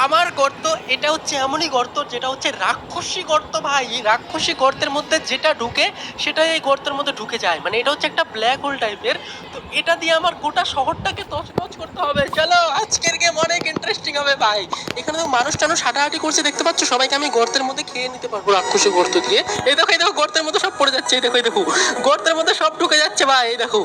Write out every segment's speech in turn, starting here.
আমার গর্ত এটা হচ্ছে এমনই গর্ত যেটা হচ্ছে রাক্ষসী গর্ত ভাই। এই রাক্ষসী গর্তের মধ্যে যেটা ঢুকে সেটাই এই গর্তের মধ্যে ঢুকে যায়, মানে এটা হচ্ছে একটা ব্ল্যাক হোল টাইপের। তো এটা দিয়ে আমার গোটা শহরটাকে তছনছ করতে হবে। চলো আজকের গেম অনেক ইন্টারেস্টিং হবে ভাই। এখানে তো মানুষ টানুষ হাঁটাহাঁটি করছে দেখতে পাচ্ছ, সবাইকে আমি গর্তের মধ্যে খেয়ে নিতে পারবো রাক্ষসী গর্ত দিয়ে। এই দেখো গর্তের মধ্যে সব পড়ে যাচ্ছে, এই দেখো গর্তের মধ্যে সব ঢুকে যাচ্ছে ভাই। এই দেখো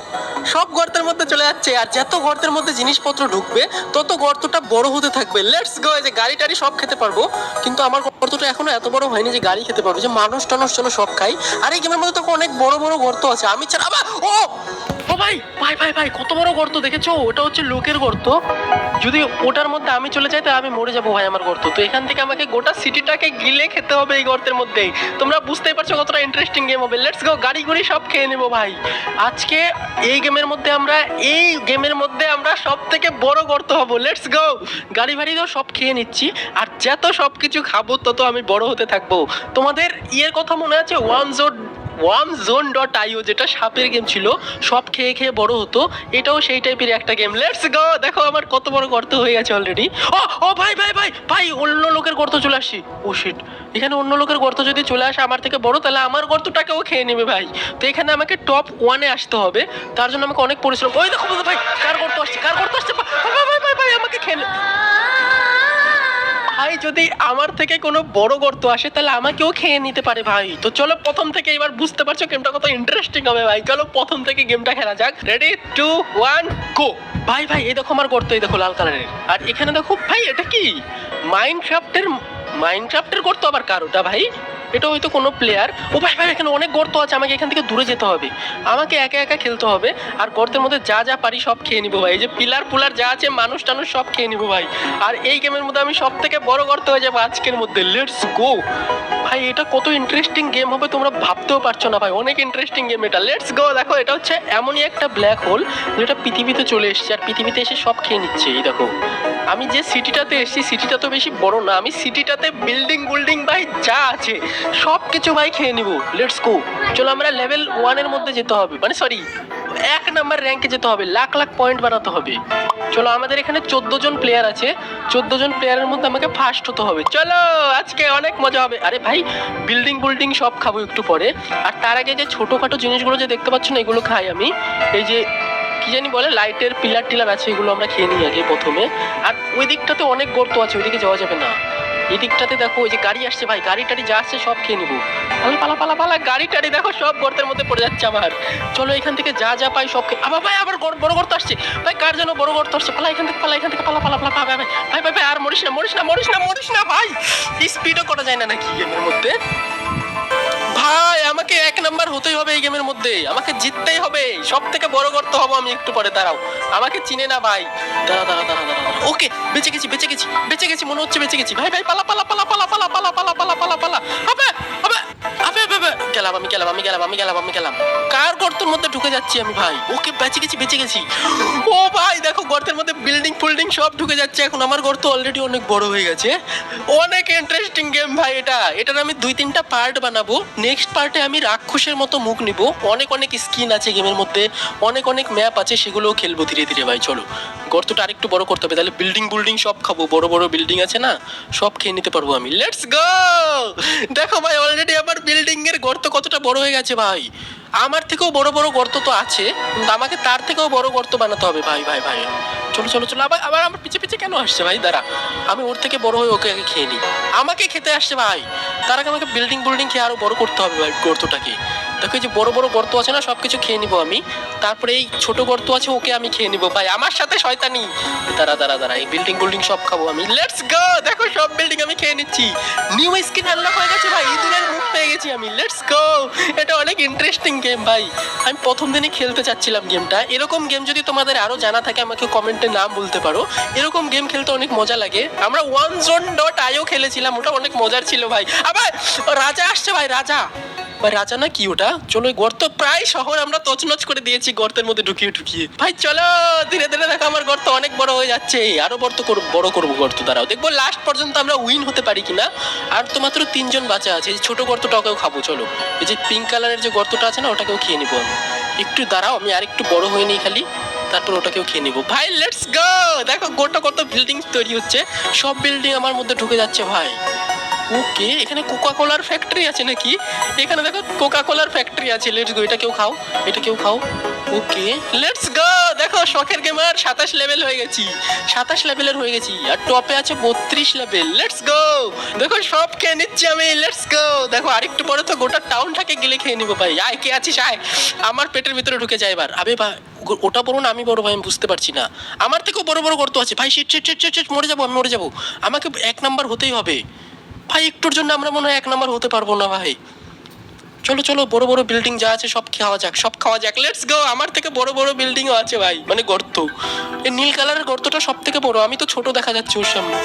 সব গর্তের মধ্যে চলে যাচ্ছে, আর যত গর্তের মধ্যে জিনিসপত্র ঢুকবে তত গর্তটা বড় হতে থাকবে। Let's go. এই যে গাড়ি টাড়ি সব খেতে পারবো, কিন্তু আমার গর্তটা এখনো এত বড় হয়নি যে গাড়ি খেতে পারবো, যে মানুষ টানুষ চলো সব খাই। আর এই গেমের মধ্যে তো অনেক বড় বড় গর্ত আছে, আমি ছাড়া ও ও ভাই ভাই ভাই ভাই কত বড় গর্ত দেখেছো? ওটা হচ্ছে লোকের গর্ত। যদি ওটার মধ্যে আমি চলে যাই তাহলে আমি মরে যাবো ভাই, আমার গর্ত তো। এখান থেকে আমাকে গোটা সিটিটাকে গিলে খেতে হবে এই গর্তের মধ্যেই। তোমরা বুঝতেই পারছো কতটা ইন্টারেস্টিং গেম হবে। লেটস গো, গাড়ি গুড়ি সব খেয়ে নেবো ভাই আজকে। এই গেমের মধ্যে আমরা সব থেকে বড় গর্ত হব। লেটস গো, গাড়ি ভাড়ি তো সব খেয়ে নিচ্ছি, আর যত সব কিছু খাবো তত আমি বড় হতে থাকবো। তোমাদের ইয়ের কথা মনে আছে, ওয়ান জোন.io, যেটা সাপের গেম ছিল, সব খেয়ে খেয়ে বড় হতো। এটাও সেই টাইপের একটা গেম। লেটস গো, দেখো আমার কত বড় গর্ত হয়ে গেছে অলরেডি। ও ও ভাই ভাই ভাই ভাই, অন্য লোকের গর্ত চলে আসছি। ও শিট, এখানে অন্য লোকের গর্ত যদি চলে আসে আমার থেকে বড়, তাহলে আমার গর্তটাকেও খেয়ে নেবে ভাই। তো এখানে আমাকে টপ 1-এ আসতে হবে, তার জন্য আমাকে অনেক পরিশ্রম। ওই দেখো ভাই, কার গর্ত আসছে, কার গর্ত আসছে, ভাই ভাই ভাই ভাই আমাকে খেয়ে ভাই। যদি আমার থেকে কোনো বড় গর্ত আসে তাহলে আমাকেও খেয়ে নিতে পারে ভাই। তো চলো প্রথম থেকে এবার বুঝতে পারছো গেমটা কত ইন্টারেস্টিং হবে ভাই। চলো প্রথম থেকে গেমটা খেলা যাক। রেডি 2 1 গো। ভাই ভাই এই দেখো আমার গর্ত, এই দেখো লাল কালারের। আর এখানে দেখো ভাই, এটা কি মাইনক্রাফটের গর্ত? আবার কার ওটা ভাই? এটা হয়তো কোনো প্লেয়ার। ও ভাই ভাই, এখানে অনেক গর্ত আছে, আমাকে এখান থেকে দূরে যেতে হবে। আমাকে একা একা খেলতে হবে, আর গর্তের মধ্যে যা যা পারি সব খেয়ে নিবো ভাই। এই যে পিলার পুলার যা আছে, মানুষ টানুষ সব খেয়ে নিবো ভাই। আর এই গেমের মধ্যে আমি সব থেকে বড় গর্ত হয়ে যাবো আজকের মধ্যে। লেটস গো ভাই, এটা কত ইন্টারেস্টিং গেম হবে তোমরা ভাবতেও পারছো না ভাই। অনেক ইন্টারেস্টিং গেম এটা। Let's go. দেখো এটা হচ্ছে এমনই একটা ব্ল্যাক হোল যেটা পৃথিবীতে চলে এসেছে, আর পৃথিবীতে এসে সব খেয়ে নিচ্ছে। এই দেখো আমি যে সিটিটাতে এসেছি, সিটিটা তো বেশি বড় না, আমি সিটিটাতে বিল্ডিং ভাই যা আছে সব কিছু ভাই খেয়ে নিব। Let's go. চলো আমরা লেভেল 1-এর মধ্যে যেতে হবে, মানে সরি 1 নাম্বার র্যাঙ্কে যেতে হবে, লাখ লাখ পয়েন্ট বানাতে হবে। চলো আমাদের এখানে 14 জন প্লেয়ার আছে, 14 জন প্লেয়ারের মধ্যে আমাকে ফার্স্ট হতে হবে। চলো আজকে অনেক মজা হবে। আরে ভাই বিল্ডিং সব খাবো একটু পরে। আর তার আগে যে ছোটোখাটো জিনিসগুলো যে দেখতে পাচ্ছ না, এগুলো খাই আমি। এই যে কি জানি বলে, লাইটের পিলার টিলার আছে, এগুলো আমরা খেয়ে নিই আগে প্রথমে। আর ওই দিকটাতে অনেক গর্ত আছে, ওইদিকে যাওয়া যাবে না। এই দিকটাতে দেখো ওই যে গাড়ি আসছে ভাই, গাড়ি টাড়ি যা আসছে সব খেয়ে নিবো। পালা পালা পালা পালা, গাড়ি টাড়ি দেখো সব গর্তের মধ্যে পড়ে যাচ্ছে আমার। চলো এখান থেকে যা যা পাই সব আবার ভাই, আবার বড় গর্ত আসছে ভাই। কার জন্য বড় গর্ত আসছে? পালা এখান থেকে, পালা এখান থেকে, পালা পালা পালা ভাই ভাই ভাই ভাই ভাই। আর মরিস না ভাই। স্পিডও করা যায় না নাকি গেমের মধ্যে? ভাই আমাকে 1 নাম্বার হতেই হবে এই গেমের মধ্যে, আমাকে জিততেই হবে। সব থেকে বড় গর্ত হবো আমি একটু পরে, দাঁড়াও। আমাকে চিনে না ভাই। দাঁড়া। ওকে, বেঁচে গেছি মনে হচ্ছে, বেঁচে গেছি ভাই ভাই। পালা পালা পালা পালা পালা পালা পালা পালা পালা পালা। আবে আবে আবে আবে, গেলাম। কার গর্তের মধ্যে ঢুকে যাচ্ছি আমি ভাই? ওকে, বেঁচে গেছি। ও ভাই দেখো গর্তের মধ্যে বিল্ডিং সব ঢুকে যাচ্ছে। এখন আমার গর্ত অলরেডি অনেক বড় হয়ে গেছে। অনেক ইন্টারেস্টিং গেম ভাই এটা। এটার আমি 2-3টা পার্ট বানাবো। নেক্সট পার্টে আমি রাক্ষসের মতো মুখ নিব। অনেক স্কিন আছে গেমের মধ্যে, অনেক ম্যাপ আছে, সেগুলোও খেলবো ধীরে ধীরে ভাই। চলো গর্তটা আরেকটু বড় করতে হবে, তাহলে বিল্ডিং সব খাবো। বড় বিল্ডিং আছে না, সব খেয়ে নিতে পারবো আমি। Let's go. দেখো ভাই অলরেডি আমার বিল্ডিং এর গর্ত কতটা বড় হয়ে গেছে ভাই। আমার থেকেও বড় গর্ত তো আছে, কিন্তু আমাকে তার থেকেও বড় গর্ত বানাতে হবে ভাই। চলো আবার আমার পিছে কেন আসছে ভাই? দাঁড়া, আমি ওর থেকে বড় হয়ে ওকে আগে খেয়ে নিই। আমাকে খেতে আসছে ভাই, তার আগে আমাকে বিল্ডিং খেয়ে আরো বড় করতে হবে ভাই গর্তটাকে। দেখো এই যে বড় গর্ত আছে না, সবকিছু খেয়ে নিবো আমি। তারপরে এই ছোট গর্ত আছে, ওকে আমি খেয়ে নিবো ভাই। আমার সাথে শয়তানি। দাঁড়া, এই বিল্ডিং সব খাবো আমি। Let's go. দেখো সব বিল্ডিং আমি খেয়ে নিচ্ছি। নিউ স্কিন আনলক হয়ে গেছে ভাই, ইঁদুরের মুখ পেয়ে গেছি আমি। Let's go. এটা অনেক ইন্টারেস্টিং গেম ভাই। আমি প্রথম দিনই খেলতে চাচ্ছিলাম গেমটা। এরকম গেম যদি তোমাদের আরো জানা থাকে আমাকে কমেন্টে নাম বলতে পারো। এরকম গেম খেলতে অনেক মজা লাগে। আমরা OneZone.io খেলেছিলাম, ওটা অনেক মজার ছিল ভাই। আবার রাজা আসছে ভাই, রাজা না কি ওটা? চলো গর্ত প্রায় শহর আমরা তছনছ করে দিয়েছি গর্তের মধ্যে ঢুকিয়ে ভাই। চলো ধীরে দেখো আমার গর্ত অনেক বড় হয়ে যাচ্ছে। আরো বড় করবো গর্ত। দাঁড়াও, দেখবো লাস্ট পর্যন্ত আমরা উইন হতে পারি কিনা। আর তো মাত্র 3 জন বাঁচা আছে। এই ছোট গর্তটাকেও খাবো। চলো এই যে পিঙ্ক কালারের যে গর্তটা আছে না, ওটাকেও খেয়ে নিবো আমি। একটু দাঁড়াও, আমি আর একটু বড় হয়ে নিই খালি। তারপর ওটাকেও খেয়ে নিবো ভাই। Let's go. দেখো গোটা কত বিল্ডিং তৈরি হচ্ছে, সব বিল্ডিং আমার মধ্যে ঢুকে যাচ্ছে ভাই। ওকে, এখানে কোকা কোলার ফ্যাক্টরি আছে নাকি? এখানে দেখো কোকা কোলার ফ্যাক্টরি আছে। লেটস গো, এটা কেউ খাও, এটা কেউ খাও। Okay let's go. দেখো শখের গেমার 27 লেভেল হয়ে গেছি, 27 লেভেলের হয়ে গেছি, আর টপে আছে 32 লেভেল। Let's go. দেখো সব খেয়ে নিচ্ছি আমি। Let's go. দেখো আরেকটু পরে তো গোটা টাউনটাকে গিলে খেয়ে নিবো ভাই। আয়, কে আছিস আয়, আমার পেটের ভিতরে ঢুকে যায় এবার। আবে ভাই, ওটা বড় না আমি বড় ভাই, আমি বুঝতে পারছি না। আমার থেকেও বড় বড় গর্ত আছে ভাই। শিট শিট শিট শিট, মরে যাবো আমি, মরে যাবো। আমাকে 1 নাম্বার হতেই হবে ভাই। একটুর জন্য আমরা মনে হয় 1 নাম্বার হতে পারবো না ভাই। চলো চলো, বড় বড় বিল্ডিং যা আছে সব খাওয়া যাক, সব খাওয়া যাক। Let's go. আমার থেকে বড় বড় বিল্ডিংও আছে ভাই, মানে গর্ত। এই নীল কালারের গর্তটা সব থেকে বড়, আমি তো ছোট দেখা যাচ্ছে ওর সামনে।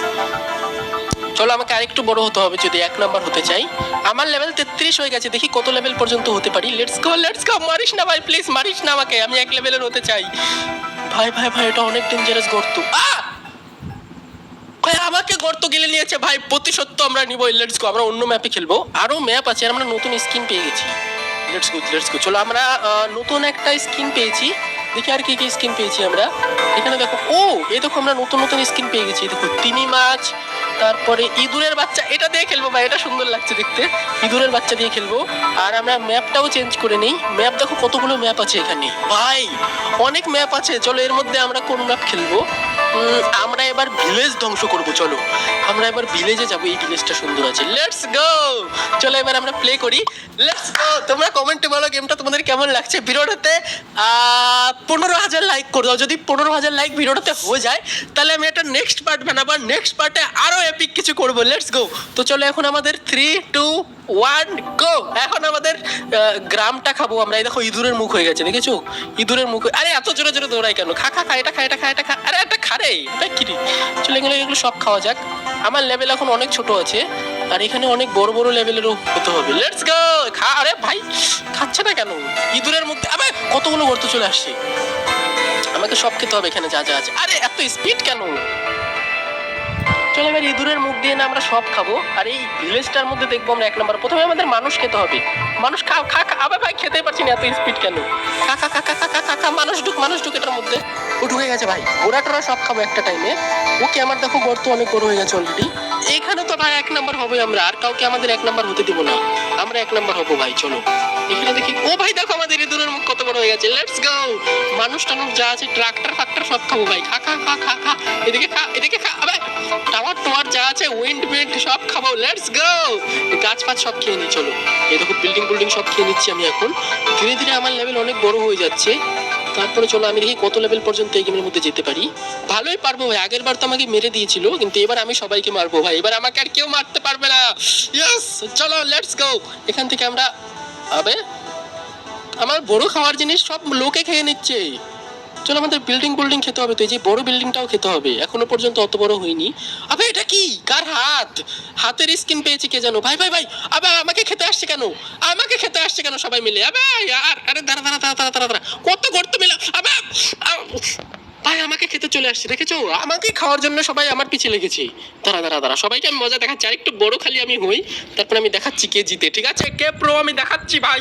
চলো, আমাকে আরেকটু বড় হতে হবে যদি 1 নাম্বার হতে চাই। আমার লেভেল 33 হয়ে গেছে, দেখি কত লেভেল পর্যন্ত হতে পারি। Let's go let's go. মারিস না ভাই, প্লিজ মারিস না আমাকে, আমি 1 লেভেলের হতে চাই ভাই। ভাই ভাই, এটা অনেক ডেঞ্জারাস গর্ত। ভাই আমাকে গর্ত গিলে নিয়েছে ভাই, প্রতিশোধ আমরা নিবো। লেটস গো, আমরা অন্য ম্যাপে খেলবো, আরো ম্যাপ আছে, আর আমরা নতুন স্কিন পেয়ে গেছি। Let's go let's go. চলো, আমরা নতুন একটা স্কিন পেয়েছি, দেখি আর কি কি স্কিন পেয়েছি আমরা। এখানে দেখো, ও এই দেখো আমরা নতুন নতুন স্কিন পেয়ে গেছি। দেখো তিমি মাছ, তারপরে ইঁদুরের বাচ্চা, এটা দিয়ে খেলবো ভাই, এটা সুন্দর লাগছে দেখতে। ইঁদুরের বাচ্চা দিয়ে খেলবো। আর আমরা ম্যাপটাও চেঞ্জ করে নিই। ম্যাপ দেখো কতগুলো ম্যাপ আছে এখানে ভাই, অনেক ম্যাপ আছে। চলো, এর মধ্যে আমরা কোন ম্যাপ খেলবো? আমরা এবার ভিলেজ ধ্বংস করব। চলো, আমরা এবার ভিলেজে যাবো, এই ভিলেজটা সুন্দর আছে। Let's go. চলো এবার আমরা প্লে করি। Let's go. তোমরা কমেন্টে বলো গেমটা তোমাদের কেমন লাগছে। ভিডিওটাতে 15,000 লাইক করে দাও। যদি 15,000 লাইক ভিডিওটাতে হয়ে যায়, তাহলে আমি একটা নেক্সট পার্ট বানাবো, নেক্সট পার্টে আরো এপিক কিছু করবো। Let's go. তো চলো, এখন আমাদের 3, 2, 1 গো। এখন আমাদের গ্রামটা খাবো আমরা। এই দেখো ইঁদুরের মুখ হয়ে গেছে, দেখেছো ইঁদুরের মুখ। আরে এত জোরে জোরে দৌড়াই কেন? খা খা খা, এটা খা, এটা খা, এটা খা। আরে একটা খারে, এটা কি রে? চলো, এগুলো এগুলো সব খাওয়া যাক। আমার লেভেল এখন অনেক ছোট আছে, আর এখানে অনেক বড় বড় লেভেলেরও হতে হবে। Let's go. খা। আরে ভাই খাচ্ছে না কেন? ইঁদুরের মুখ। আবে কতগুলো গর্ত চলে আসছে, আমাকে সব খেতে হবে এখানে যা যা আছে। আরে এত স্পিড কেন? চলো, এবার ইঁদুরের মুখ দিয়ে না আমরা সব খাবো। আর এই ভিলেজটার মধ্যে দেখবো আমরা 1 নাম্বার। প্রথমে আমাদের মানুষ খেতে হবে। মানুষ খা খা খা। আবে ভাই খেতেই পারছি না, এত স্পিড কেন? খা খা খা খা খা খা খা। মানুষ ঢুক, মানুষ ঢুক এটার মধ্যে। ও ঢুকে গেছে ভাই। ওরা সব খাবো একটা টাইমে। ওকে, আমার দেখো গর্ত অনেক বড় হয়ে গেছে অলরেডি। এইখানে তো ভাই 1 নাম্বার হবে আমরা, আর কাউকে আমাদের 1 নাম্বার হতে দিব না। আমরা 1 নাম্বার হবো ভাই। চলো এখানে দেখি। ও ভাই দেখো আমাদের ইঁদুরের মুখ কত বড় হয়ে গেছে। Let's go. মানুষ টানুষ যা আছে, ট্রাক্টর ফাক্টর সব খাবো ভাই। খা খা খা খা খা। এদিকে খা, এদিকে খা। আবে টাওয়ার টাওয়ার যা আছে, উইন্ড মিন্ট সব খাবো। Let's go. গাছ ফাছ সব খেয়ে নি। চলো, এই দেখো বিল্ডিং সব খেয়ে নিচ্ছি আমি এখন। ধীরে ধীরে আমার লেভেল অনেক বড় হয়ে যাচ্ছে। তারপরে চলো, আমি দেখি কত লেভেল পর্যন্ত এই গেমের মধ্যে যেতে পারি। ভালোই পারবো ভাই। আগের বার তো আমাকে মেরে দিয়েছিল, কিন্তু এবার আমি সবাইকে মারবো ভাই। এবার আমাকে আর কেউ মারতে পারবে না। ইয়েস। চলো লেটস গো। এখান থেকে আমরা, আবে আমার বড় খাওয়ার জিনিস সব লোকে খেয়ে নিচ্ছে। চলো, আমাদের বিল্ডিং খেতে হবে। তো এই যে বড় বিল্ডিংটাও খেতে হবে, এখনো পর্যন্ত অত বড় হয়নি। আবে এটা কি? কার হাত? হাতের স্কিন পেয়েছি কে জানো? ভাই ভাই ভাই, আবে আমাকে খেতে আসছে কেন? আমাকে খেতে আসছে কেন সবাই মিলে? আবে আরে দাঁড়া দাঁড়া দাঁড়া দাঁড়া দাঁড়া দাঁড়া। কত গর্ত মিলা। আবে ভাই আমাকে খেতে চলে আসছে, দেখেছো? আমাকে খাওয়ার জন্য সবাই আমার পিছে লেগেছে। দাঁড়া দাঁড়া দাঁড়া, সবাইকে আমি মজা দেখাচ্ছি। আর একটু বড় খালি আমি হই, তারপরে আমি দেখাচ্ছি কে জিতে। ঠিক আছে, কে প্রো আমি দেখাচ্ছি ভাই।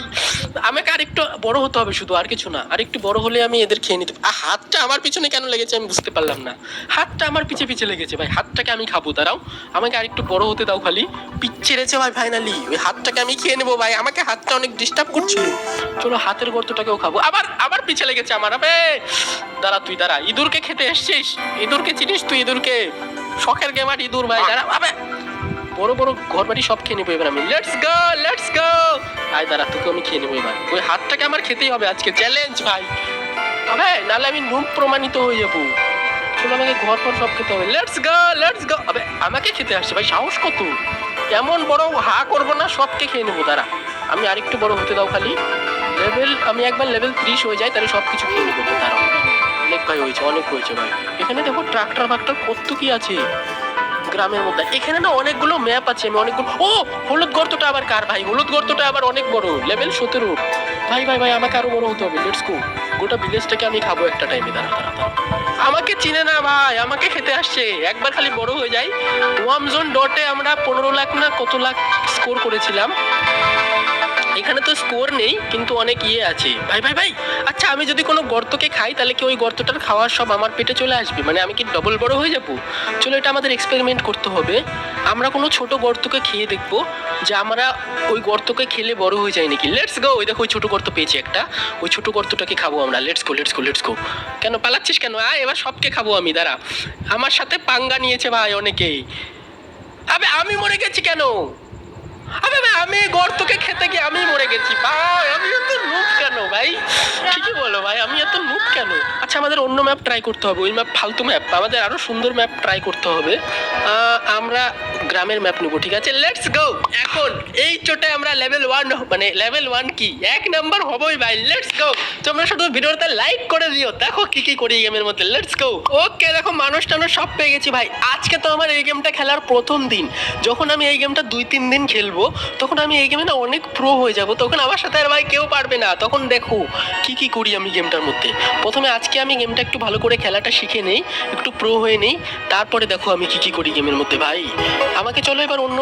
আমাকে আর একটু বড় হতে হবে শুধু, আর কিছু না। আর একটু বড় হলে আমি এদের খেয়ে নিতে। হাতটা আমার পিছনে কেন লেগেছে আমি বুঝতে পারলাম না। হাতটা আমার পিছে পিছে লেগেছে ভাই। হাতটাকে আমি খাবো, দাঁড়াও। আমাকে আর একটু বড় হতে দাও খালি। পিচ্ছেড়েছে ভাই ফাইনালি। ওই হাতটাকে আমি খেয়ে নেবো ভাই। আমাকে হাতটা অনেক ডিস্টার্ব করছিল। চলো, হাতের গর্তটাকেও খাবো। আবার আবার পিছে লেগেছে আমার। আবে দাঁড়া, তুই দাঁড়া। ইঁদুরকে খেতে এসছিস? ইঁদুরকে চিনিস তুই? ইঁদুরকে, শখের গেমার ইঁদুর ভাই। দাঁড়া। আবে বড় বড় ঘর বাড়ি সব খেয়ে নেবো এবার আমি। Let's go let's go. আয় দাঁড়া, তোকে আমি খেয়ে নেবো এবার। ওই হাতটাকে আমার খেতেই হবে আজকে, চ্যালেঞ্জ ভাই। আবে নাহলে আমি নুন প্রমাণিত হয়ে যাবো। চলো, আমাকে ঘর পর সব খেতে হবে। Let's go let's go. আবে আমাকে খেতে আসছে ভাই, সাহস কত? এমন বড় হা করবো না, সবকে খেয়ে নেবো। দাঁড়া, আমি আরেকটু বড় হতে দাও খালি। আমি একবার লেভেল 30 হয়ে যায়, তাহলে সব কিছু খেয়ে নেবো। দাঁড়াও, অনেক ভাই হয়েছে, অনেক হয়েছে ভাই। এখানে দেখো ট্রাক্টর ফাক্টর কত কি আছে গ্রামের মধ্যে। এখানে না অনেকগুলো ম্যাপ আছে। আমি অনেকগুলো, ও হলুদ গর্তটা আবার কার ভাই? হলুদ গর্তটা আবার অনেক বড়, লেভেল 17। ভাই ভাই ভাই, আমাকে আরো বড় হতে হবে। Let's go. গোটা ভিলেজটাকে আমি খাবো একটা টাইমে। দাঁড়া দাঁড়া দাঁড়া। আমাকে চিনে না ভাই, আমাকে খেতে আসছে। একবার খালি বড় হয়ে যাই। ওয়ামজোন ডটে আমরা 15 লাখ না কত লাখ স্কোর করেছিলাম। এখানে তো স্কোর নেই, কিন্তু অনেক আছে ভাই ভাই ভাই। আচ্ছা, আমি যদি কোনো গর্তকে খাই তাহলে কি ওই গর্তটার খাওয়ার সব আমার পেটে চলে আসবে? মানে আমি কি ডবল বড় হয়ে যাব? চলো, এটা আমাদের এক্সপেরিমেন্ট করতে হবে। আমরা কোনো ছোট গর্তকে খেয়ে দেখবো যে আমরা ওই গর্তকে খেলে বড় হয়ে যায় নাকি। Let's go. ওই দেখো, ওই ছোট গর্ত পেয়েছি একটা, ওই ছোট গর্তটাকে খাবো আমরা। Let's go let's go let's go. কেন পালাচ্ছিস কেন? এবার সবকে খাবো আমি, দাঁড়া। আমার সাথে পাঙ্গা নিয়েছে ভাই অনেকেই। আবে আমি মরে গেছি কেন? আবে ভাই, আমি গর্তকে খেতে গিয়ে আমি মরে গেছি ভাই। আমি এত নুব কেন ভাই? ঠিকই বলো ভাই, আমি এত নুব কেন? আচ্ছা, আমাদের অন্য ম্যাপ ট্রাই করতে হবে। ওই ম্যাপ ফালতু ম্যাপ, আমাদের আরো সুন্দর ম্যাপ ট্রাই করতে হবে। আমরা গ্রামের ম্যাপ নেবো, ঠিক আছে? Let's go. এখন এই চোটে আমরা লেভেল 1, মানে লেভেল 1 কি 1 নাম্বার হবোই ভাই। Let's go. তোমরা শুধু ভিডিওতে লাইক করে দিও, দেখো কি কি করি এই গেমের মধ্যে। Let's go. ওকে, দেখো মানুষ টানুষ সব পেয়ে গেছি ভাই। আজকে তো আমার এই গেমটা খেলার প্রথম দিন। যখন আমি এই গেমটা 2-3 দিন খেলবো, তখন আমি এই গেমে না অনেক প্রো হয়ে যাব। তখন আমার সাথে আর ভাই কেউ পারবে না। তখন দেখো কি কি করি আমি গেমটার মধ্যে। প্রথমে আজকে আমি গেমটা একটু ভালো করে খেলাটা শিখে নেই, একটু প্রো হয়ে নেই, তারপরে দেখো আমি কি কি করি গেমের মধ্যে ভাই। আমাকে চলো এবার অন্য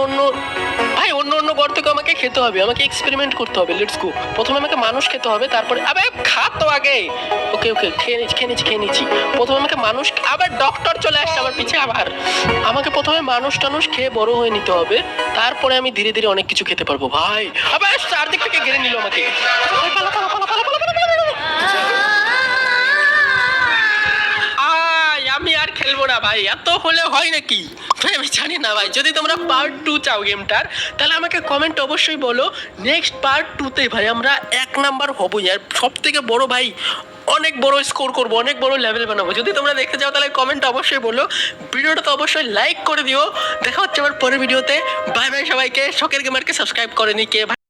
অন্য গর্তকে আমাকে খেতে হবে, আমাকে এক্সপেরিমেন্ট করতে হবে। Let's go. প্রথমে আমাকে মানুষ খেতে হবে, তারপরে আবে খা তো আগে। ওকে ওকে, খেয়ে নিচ্ছি। প্রথমে আমাকে মানুষ, আবার ডক্টর চলে আসছে আমার পিছে আবার। আমাকে প্রথমে মানুষ টানুষ খেয়ে বড় হয়ে নিতে হবে, তারপরে আমি ধীরে ধীরে অনেক কিছু খেতে পারবো ভাই। আবার চারদিক থেকে ঘিরে নিল আমাকে। আমি আর খেলবো না ভাই, এত হলে হয় নাকি ভাই? আমি জানি না ভাই। যদি তোমরা পার্ট 2 চাও গেমটার, তাহলে আমাকে কমেন্ট অবশ্যই বলো। নেক্সট পার্ট 2তে ভাই আমরা 1 নাম্বার হবই, আর সব থেকে বড় ভাই অনেক বড় স্কোর করবো, অনেক বড় লেভেল বানাবো। যদি তোমরা দেখতে চাও তাহলে কমেন্ট অবশ্যই বলো, ভিডিওটা তো অবশ্যই লাইক করে দিও। দেখা হচ্ছে আমার পরের ভিডিওতে। বাই বাই সবাইকে। শখের গেমারকে সাবস্ক্রাইব করেনি কে ভাই?